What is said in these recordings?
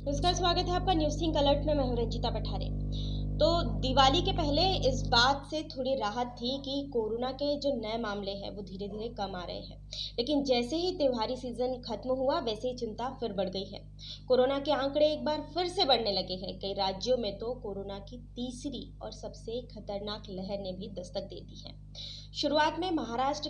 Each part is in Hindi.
नमस्कार, स्वागत है आपका न्यूज़ थिंक अलर्ट में। मैं हूं रंजीता पठारे। तो दिवाली के पहले इस बात से थोड़ी राहत थी कि कोरोना के जो नए मामले हैं वो धीरे धीरे कम आ रहे हैं, लेकिन जैसे ही त्योहारी सीजन खत्म हुआ वैसे ही चिंता फिर बढ़ गई है। कोरोना के आंकड़े एक बार फिर से बढ़ने लगे हैं। कई राज्यों में तो कोरोना की तीसरी और सबसे खतरनाक लहर ने भी दस्तक दे दी है। शुरुआत में महाराष्ट्र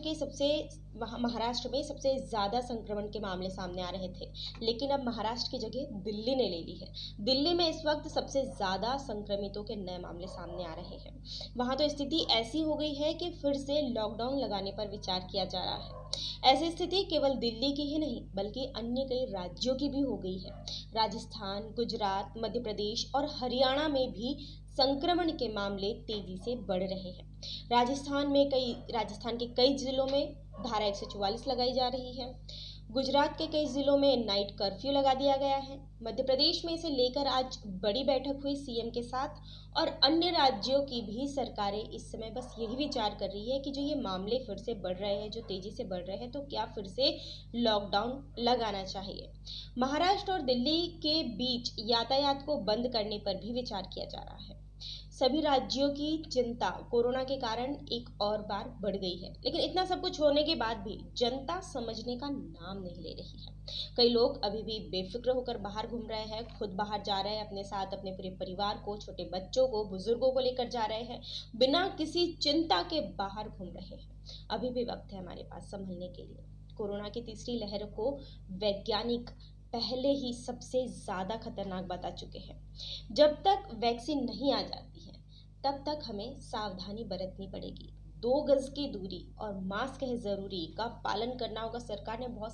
में सबसे ज़्यादा संक्रमण के मामले सामने आ रहे थे, लेकिन अब महाराष्ट्र की जगह दिल्ली ने ले ली है। दिल्ली में इस वक्त सबसे ज़्यादा संक्रमितों के नए मामले सामने आ रहे हैं। वहाँ तो स्थिति ऐसी हो गई है कि फिर से लॉकडाउन लगाने पर विचार किया जा रहा है। ऐसी स्थिति केवल दिल्ली की ही नहीं बल्कि अन्य कई राज्यों की भी हो गई है। राजस्थान, गुजरात, मध्य प्रदेश और हरियाणा में भी संक्रमण के मामले तेजी से बढ़ रहे हैं। राजस्थान के कई जिलों में धारा 144 लगाई जा रही है। गुजरात के कई जिलों में नाइट कर्फ्यू लगा दिया गया है। मध्य प्रदेश में इसे लेकर आज बड़ी बैठक हुई सीएम के साथ, और अन्य राज्यों की भी सरकारें इस समय बस यही विचार कर रही है कि जो ये मामले फिर से बढ़ रहे हैं, जो तेजी से बढ़ रहे हैं, तो क्या फिर से लॉकडाउन लगाना चाहिए। महाराष्ट्र और दिल्ली के बीच यातायात को बंद करने पर भी विचार किया जा रहा है। सभी राज्यों की चिंता कोरोना के कारण एक और बार बढ़ गई है, लेकिन इतना सब कुछ होने के बाद भी जनता समझने का नाम नहीं ले रही है। कई लोग अभी भी बेफिक्र होकर बाहर घूम रहे हैं, खुद बाहर जा रहे हैं, अपने साथ अपने पूरे परिवार को, छोटे बच्चों को, बुजुर्गों को लेकर जा रहे हैं, बिना किसी चिंता के बाहर घूम रहे हैं। अभी भी वक्त है हमारे पास संभलने के लिए। कोरोना की तीसरी लहर को वैज्ञानिक पहले ही सबसे ज़्यादा खतरनाक बता चुके हैं। जब तक वैक्सीन नहीं आ जाती है तब तक हमें सावधानी बरतनी पड़ेगी। 2 गज की दूरी और मास्क है ज़रूरी का पालन करना होगा। सरकार ने बहुत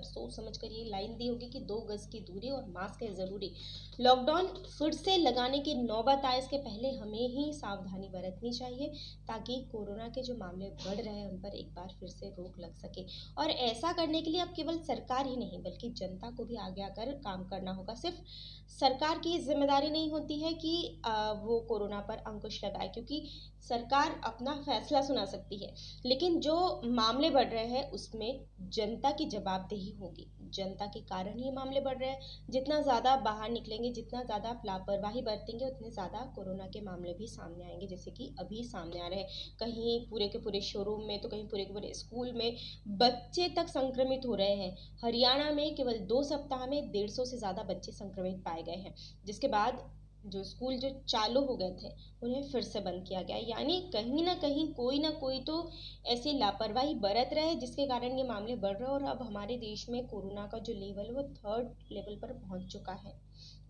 सोच समझ कर ये लाइन दी होगी कि 2 गज की दूरी और मास्क है ज़रूरी। लॉकडाउन फिर से लगाने की नौबत आए इसके पहले हमें ही सावधानी बरतनी चाहिए, ताकि कोरोना के जो मामले बढ़ रहे हैं उन पर एक बार फिर से रोक लग सके। और ऐसा करने के लिए अब केवल सरकार ही नहीं बल्कि जनता को भी आगे आकर काम करना होगा। सिर्फ सरकार की जिम्मेदारी नहीं होती है कि वो कोरोना पर अंकुश लगाए, क्योंकि सरकार अपना फैसला सुना सकती है, लेकिन जो मामले बढ़ रहे हैं उसमें जनता की जवाबदेही होगी। जनता के कारण ही मामले बढ़ रहे हैं। जितना ज़्यादा बाहर निकलेंगे, जितना ज़्यादा लापरवाही बरतेंगे, उतने ज़्यादा कोरोना के मामले भी सामने आएंगे, जैसे कि अभी सामने आ रहे हैं। कहीं पूरे के पूरे शोरूम में, तो कहीं पूरे के पूरे स्कूल में बच्चे तक संक्रमित हो रहे हैं। हरियाणा में केवल 2 सप्ताह में 150 से ज़्यादा बच्चे संक्रमित पाए गए हैं, जिसके बाद जो स्कूल जो चालू हो गए थे उन्हें फिर से बंद किया गया। यानी कहीं ना कहीं कोई ना कोई तो ऐसी लापरवाही बरत रहे जिसके कारण ये मामले बढ़ रहे हैं, और अब हमारे देश में कोरोना का जो लेवल है वो 3rd लेवल पर पहुंच चुका है।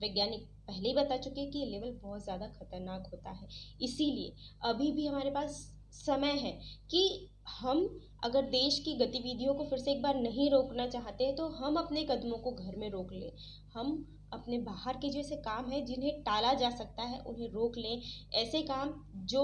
वैज्ञानिक पहले ही बता चुके हैं कि ये लेवल बहुत ज़्यादा खतरनाक होता है। इसीलिए अभी भी हमारे पास समय है कि हम अगर देश की गतिविधियों को फिर से एक बार नहीं रोकना चाहते हैं तो हम अपने कदमों को घर में रोक लें। हम अपने बाहर के जैसे काम हैं जिन्हें टाला जा सकता है उन्हें रोक लें। ऐसे काम जो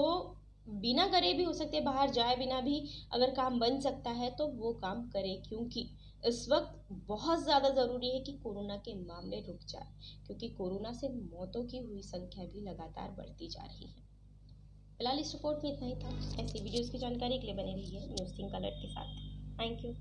बिना करे भी हो सकते हैं, बाहर जाए बिना भी अगर काम बन सकता है तो वो काम करें, क्योंकि इस वक्त बहुत ज़्यादा ज़रूरी है कि कोरोना के मामले रुक जाए, क्योंकि कोरोना से मौतों की हुई संख्या भी लगातार बढ़ती जा रही है। फिलहाल इस रिपोर्ट में इतना ही था। ऐसी वीडियोज़ की जानकारी के लिए बने रहिए न्यूज़ थिंक अलर्ट के साथ। Thank you.